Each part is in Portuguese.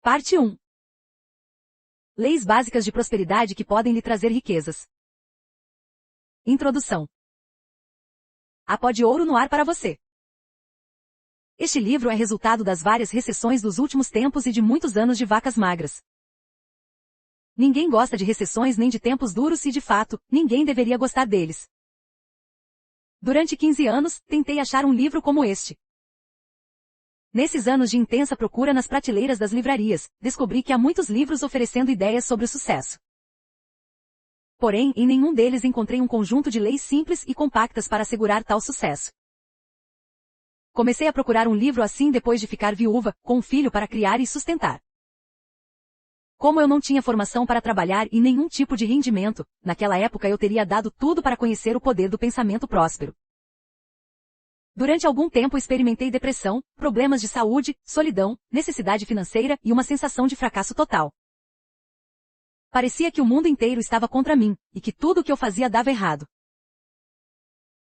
Parte 1. Leis básicas de prosperidade que podem lhe trazer riquezas. Introdução. A pó de ouro no ar para você. Este livro é resultado das várias recessões dos últimos tempos e de muitos anos de vacas magras. Ninguém gosta de recessões nem de tempos duros e, de fato, ninguém deveria gostar deles. Durante 15 anos, tentei achar um livro como este. Nesses anos de intensa procura nas prateleiras das livrarias, descobri que há muitos livros oferecendo ideias sobre o sucesso. Porém, em nenhum deles encontrei um conjunto de leis simples e compactas para assegurar tal sucesso. Comecei a procurar um livro assim depois de ficar viúva, com um filho para criar e sustentar. Como eu não tinha formação para trabalhar e nenhum tipo de rendimento, naquela época eu teria dado tudo para conhecer o poder do pensamento próspero. Durante algum tempo experimentei depressão, problemas de saúde, solidão, necessidade financeira e uma sensação de fracasso total. Parecia que o mundo inteiro estava contra mim, e que tudo o que eu fazia dava errado.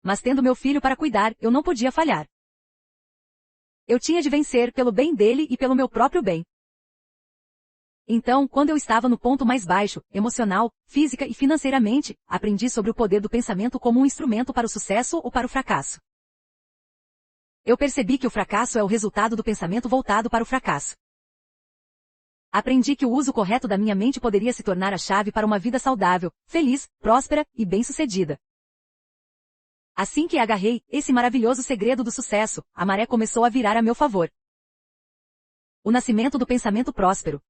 Mas tendo meu filho para cuidar, eu não podia falhar. Eu tinha de vencer pelo bem dele e pelo meu próprio bem. Então, quando eu estava no ponto mais baixo, emocional, física e financeiramente, aprendi sobre o poder do pensamento como um instrumento para o sucesso ou para o fracasso. Eu percebi que o fracasso é o resultado do pensamento voltado para o fracasso. Aprendi que o uso correto da minha mente poderia se tornar a chave para uma vida saudável, feliz, próspera e bem-sucedida. Assim que agarrei esse maravilhoso segredo do sucesso, a maré começou a virar a meu favor. O nascimento do pensamento próspero.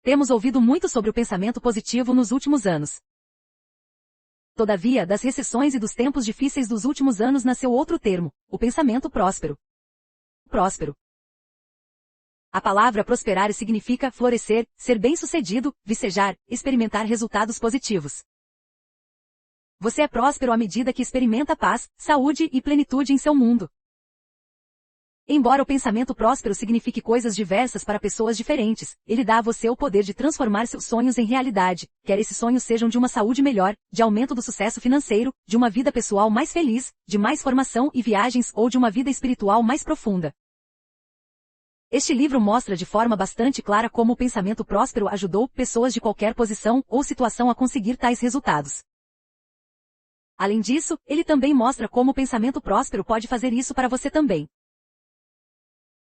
Temos ouvido muito sobre o pensamento positivo nos últimos anos. Todavia, das recessões e dos tempos difíceis dos últimos anos nasceu outro termo, o pensamento próspero. Próspero. A palavra prosperar significa florescer, ser bem-sucedido, vicejar, experimentar resultados positivos. Você é próspero à medida que experimenta paz, saúde e plenitude em seu mundo. Embora o pensamento próspero signifique coisas diversas para pessoas diferentes, ele dá a você o poder de transformar seus sonhos em realidade, quer esses sonhos sejam de uma saúde melhor, de aumento do sucesso financeiro, de uma vida pessoal mais feliz, de mais formação e viagens ou de uma vida espiritual mais profunda. Este livro mostra de forma bastante clara como o pensamento próspero ajudou pessoas de qualquer posição ou situação a conseguir tais resultados. Além disso, ele também mostra como o pensamento próspero pode fazer isso para você também.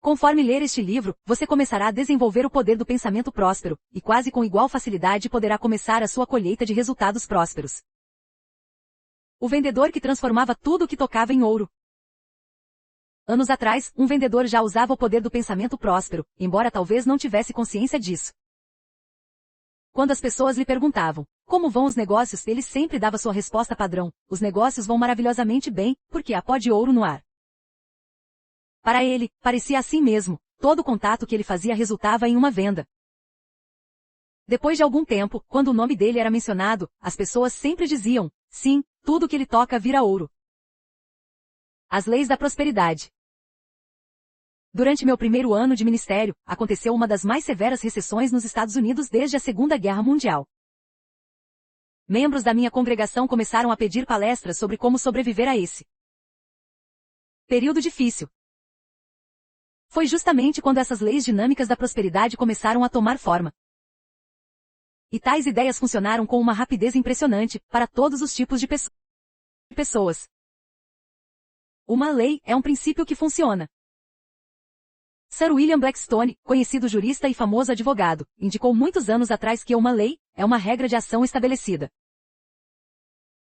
Conforme ler este livro, você começará a desenvolver o poder do pensamento próspero, e quase com igual facilidade poderá começar a sua colheita de resultados prósperos. O vendedor que transformava tudo o que tocava em ouro. Anos atrás, um vendedor já usava o poder do pensamento próspero, embora talvez não tivesse consciência disso. Quando as pessoas lhe perguntavam, como vão os negócios, ele sempre dava sua resposta padrão, os negócios vão maravilhosamente bem, porque há pó de ouro no ar. Para ele, parecia assim mesmo, todo contato que ele fazia resultava em uma venda. Depois de algum tempo, quando o nome dele era mencionado, as pessoas sempre diziam, sim, tudo que ele toca vira ouro. As leis da prosperidade. Durante meu primeiro ano de ministério, aconteceu uma das mais severas recessões nos Estados Unidos desde a Segunda Guerra Mundial. Membros da minha congregação começaram a pedir palestras sobre como sobreviver a esse período difícil. Foi justamente quando essas leis dinâmicas da prosperidade começaram a tomar forma. E tais ideias funcionaram com uma rapidez impressionante, para todos os tipos de pessoas. Uma lei é um princípio que funciona. Sir William Blackstone, conhecido jurista e famoso advogado, indicou muitos anos atrás que uma lei é uma regra de ação estabelecida.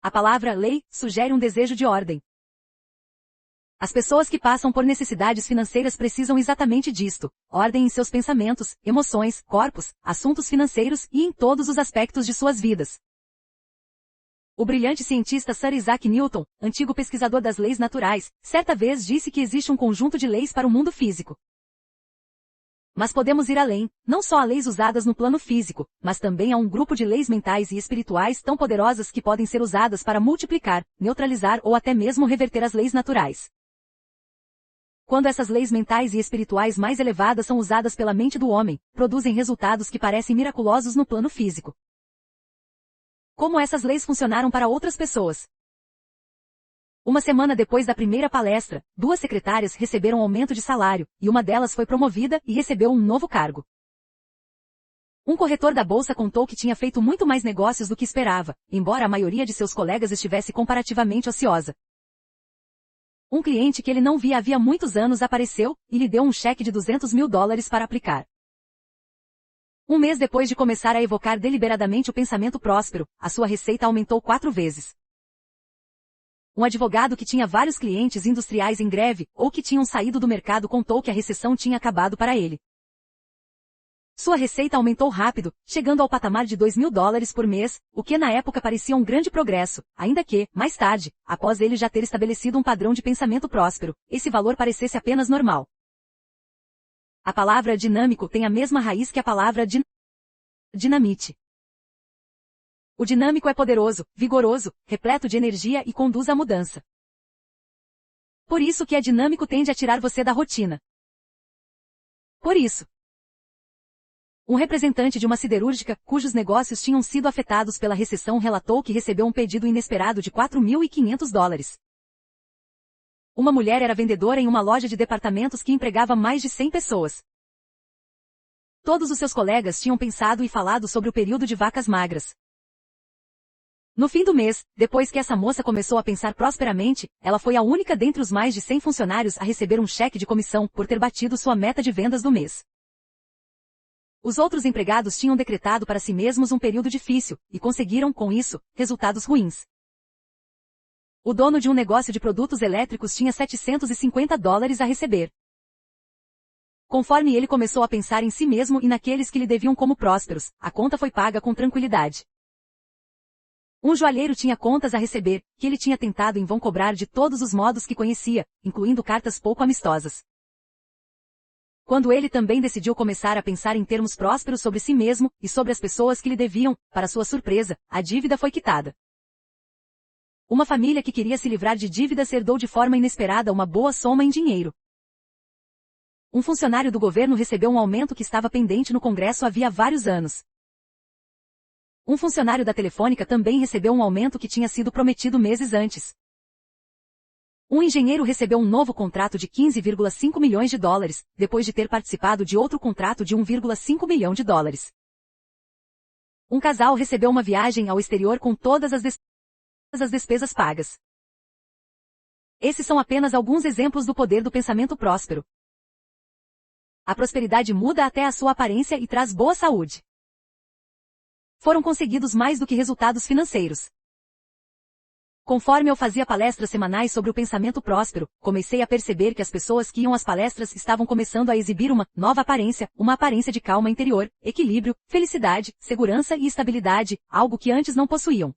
A palavra lei sugere um desejo de ordem. As pessoas que passam por necessidades financeiras precisam exatamente disto, ordem em seus pensamentos, emoções, corpos, assuntos financeiros e em todos os aspectos de suas vidas. O brilhante cientista Sir Isaac Newton, antigo pesquisador das leis naturais, certa vez disse que existe um conjunto de leis para o mundo físico. Mas podemos ir além, não só a leis usadas no plano físico, mas também a um grupo de leis mentais e espirituais tão poderosas que podem ser usadas para multiplicar, neutralizar ou até mesmo reverter as leis naturais. Quando essas leis mentais e espirituais mais elevadas são usadas pela mente do homem, produzem resultados que parecem miraculosos no plano físico. Como essas leis funcionaram para outras pessoas? Uma semana depois da primeira palestra, 2 secretárias receberam aumento de salário, e uma delas foi promovida e recebeu um novo cargo. Um corretor da bolsa contou que tinha feito muito mais negócios do que esperava, embora a maioria de seus colegas estivesse comparativamente ociosa. Um cliente que ele não via havia muitos anos apareceu, e lhe deu um cheque de $200 mil para aplicar. Um mês depois de começar a evocar deliberadamente o pensamento próspero, a sua receita aumentou 4 vezes. Um advogado que tinha vários clientes industriais em greve, ou que tinham saído do mercado contou que a recessão tinha acabado para ele. Sua receita aumentou rápido, chegando ao patamar de $2 mil por mês, o que na época parecia um grande progresso, ainda que, mais tarde, após ele já ter estabelecido um padrão de pensamento próspero, esse valor parecesse apenas normal. A palavra dinâmico tem a mesma raiz que a palavra dinamite. O dinâmico é poderoso, vigoroso, repleto de energia e conduz à mudança. Por isso que é dinâmico tende a tirar você da rotina. Por isso, um representante de uma siderúrgica, cujos negócios tinham sido afetados pela recessão, relatou que recebeu um pedido inesperado de $4.500. Uma mulher era vendedora em uma loja de departamentos que empregava mais de 100 pessoas. Todos os seus colegas tinham pensado e falado sobre o período de vacas magras. No fim do mês, depois que essa moça começou a pensar prosperamente, ela foi a única dentre os mais de 100 funcionários a receber um cheque de comissão por ter batido sua meta de vendas do mês. Os outros empregados tinham decretado para si mesmos um período difícil, e conseguiram, com isso, resultados ruins. O dono de um negócio de produtos elétricos tinha $750 a receber. Conforme ele começou a pensar em si mesmo e naqueles que lhe deviam como prósperos, a conta foi paga com tranquilidade. Um joalheiro tinha contas a receber, que ele tinha tentado em vão cobrar de todos os modos que conhecia, incluindo cartas pouco amistosas. Quando ele também decidiu começar a pensar em termos prósperos sobre si mesmo, e sobre as pessoas que lhe deviam, para sua surpresa, a dívida foi quitada. Uma família que queria se livrar de dívidas herdou de forma inesperada uma boa soma em dinheiro. Um funcionário do governo recebeu um aumento que estava pendente no Congresso havia vários anos. Um funcionário da Telefônica também recebeu um aumento que tinha sido prometido meses antes. Um engenheiro recebeu um novo contrato de $15,5 milhões, depois de ter participado de outro contrato de $1,5 milhão. Um casal recebeu uma viagem ao exterior com todas as despesas pagas. Esses são apenas alguns exemplos do poder do pensamento próspero. A prosperidade muda até a sua aparência e traz boa saúde. Foram conseguidos mais do que resultados financeiros. Conforme eu fazia palestras semanais sobre o pensamento próspero, comecei a perceber que as pessoas que iam às palestras estavam começando a exibir uma nova aparência, uma aparência de calma interior, equilíbrio, felicidade, segurança e estabilidade, algo que antes não possuíam.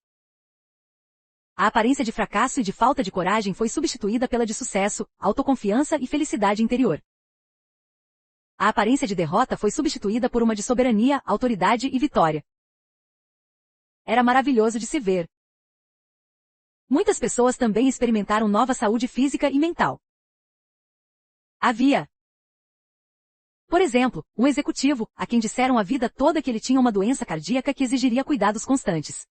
A aparência de fracasso e de falta de coragem foi substituída pela de sucesso, autoconfiança e felicidade interior. A aparência de derrota foi substituída por uma de soberania, autoridade e vitória. Era maravilhoso de se ver. Muitas pessoas também experimentaram nova saúde física e mental. Havia, por exemplo, um executivo, a quem disseram a vida toda que ele tinha uma doença cardíaca que exigiria cuidados constantes.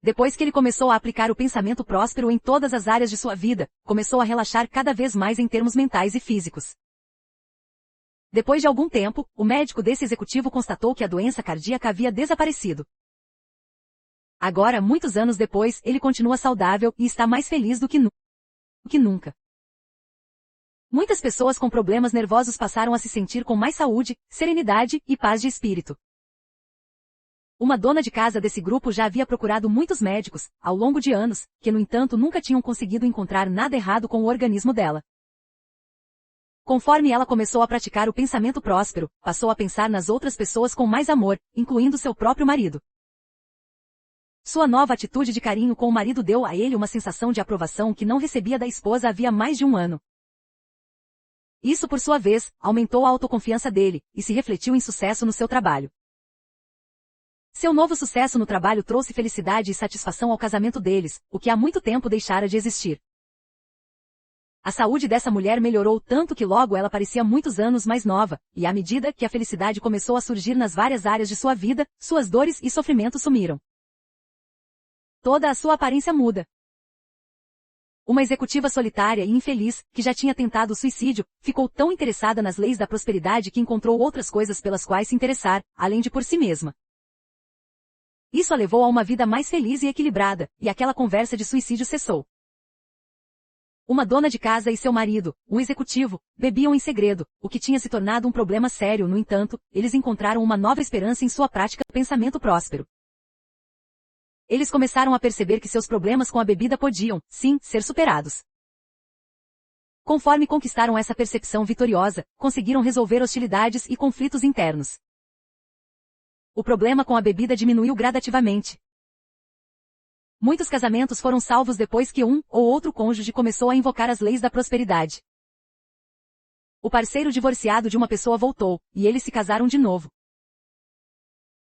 Depois que ele começou a aplicar o pensamento próspero em todas as áreas de sua vida, começou a relaxar cada vez mais em termos mentais e físicos. Depois de algum tempo, o médico desse executivo constatou que a doença cardíaca havia desaparecido. Agora, muitos anos depois, ele continua saudável e está mais feliz do que nunca. Muitas pessoas com problemas nervosos passaram a se sentir com mais saúde, serenidade e paz de espírito. Uma dona de casa desse grupo já havia procurado muitos médicos, ao longo de anos, que no entanto nunca tinham conseguido encontrar nada errado com o organismo dela. Conforme ela começou a praticar o pensamento próspero, passou a pensar nas outras pessoas com mais amor, incluindo seu próprio marido. Sua nova atitude de carinho com o marido deu a ele uma sensação de aprovação que não recebia da esposa havia mais de um ano. Isso, por sua vez, aumentou a autoconfiança dele, e se refletiu em sucesso no seu trabalho. Seu novo sucesso no trabalho trouxe felicidade e satisfação ao casamento deles, o que há muito tempo deixara de existir. A saúde dessa mulher melhorou tanto que logo ela parecia muitos anos mais nova, e à medida que a felicidade começou a surgir nas várias áreas de sua vida, suas dores e sofrimentos sumiram. Toda a sua aparência muda. Uma executiva solitária e infeliz, que já tinha tentado o suicídio, ficou tão interessada nas leis da prosperidade que encontrou outras coisas pelas quais se interessar, além de por si mesma. Isso a levou a uma vida mais feliz e equilibrada, e aquela conversa de suicídio cessou. Uma dona de casa e seu marido, um executivo, bebiam em segredo, o que tinha se tornado um problema sério. No entanto, eles encontraram uma nova esperança em sua prática pensamento próspero. Eles começaram a perceber que seus problemas com a bebida podiam, sim, ser superados. Conforme conquistaram essa percepção vitoriosa, conseguiram resolver hostilidades e conflitos internos. O problema com a bebida diminuiu gradativamente. Muitos casamentos foram salvos depois que um ou outro cônjuge começou a invocar as leis da prosperidade. O parceiro divorciado de uma pessoa voltou, e eles se casaram de novo.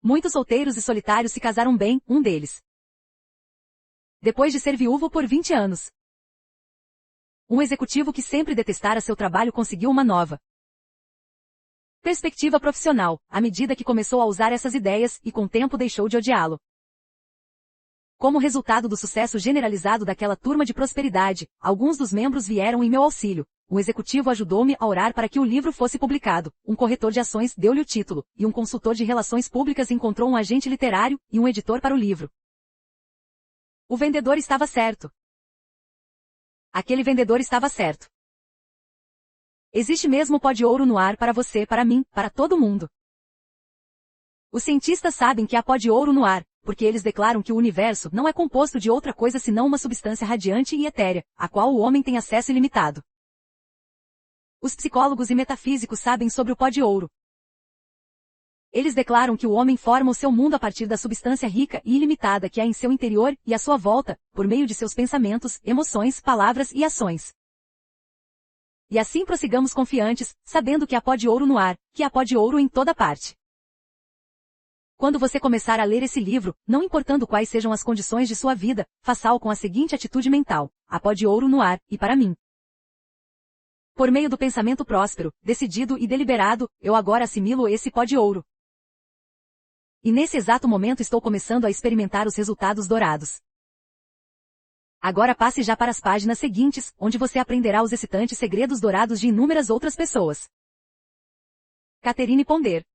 Muitos solteiros e solitários se casaram bem, um deles. Depois de ser viúvo por 20 anos. Um executivo que sempre detestara seu trabalho conseguiu uma nova perspectiva profissional, à medida que começou a usar essas ideias e com o tempo deixou de odiá-lo. Como resultado do sucesso generalizado daquela turma de prosperidade, alguns dos membros vieram em meu auxílio. Um executivo ajudou-me a orar para que o livro fosse publicado, um corretor de ações deu-lhe o título, e um consultor de relações públicas encontrou um agente literário e um editor para o livro. O vendedor estava certo. Aquele vendedor estava certo. Existe mesmo pó de ouro no ar para você, para mim, para todo mundo. Os cientistas sabem que há pó de ouro no ar, porque eles declaram que o universo não é composto de outra coisa senão uma substância radiante e etérea, a qual o homem tem acesso ilimitado. Os psicólogos e metafísicos sabem sobre o pó de ouro. Eles declaram que o homem forma o seu mundo a partir da substância rica e ilimitada que há em seu interior e à sua volta, por meio de seus pensamentos, emoções, palavras e ações. E assim prossigamos confiantes, sabendo que há pó de ouro no ar, que há pó de ouro em toda parte. Quando você começar a ler esse livro, não importando quais sejam as condições de sua vida, faça-o com a seguinte atitude mental: há pó de ouro no ar, e para mim. Por meio do pensamento próspero, decidido e deliberado, eu agora assimilo esse pó de ouro. E nesse exato momento estou começando a experimentar os resultados dourados. Agora passe já para as páginas seguintes, onde você aprenderá os excitantes segredos dourados de inúmeras outras pessoas. Catherine Ponder.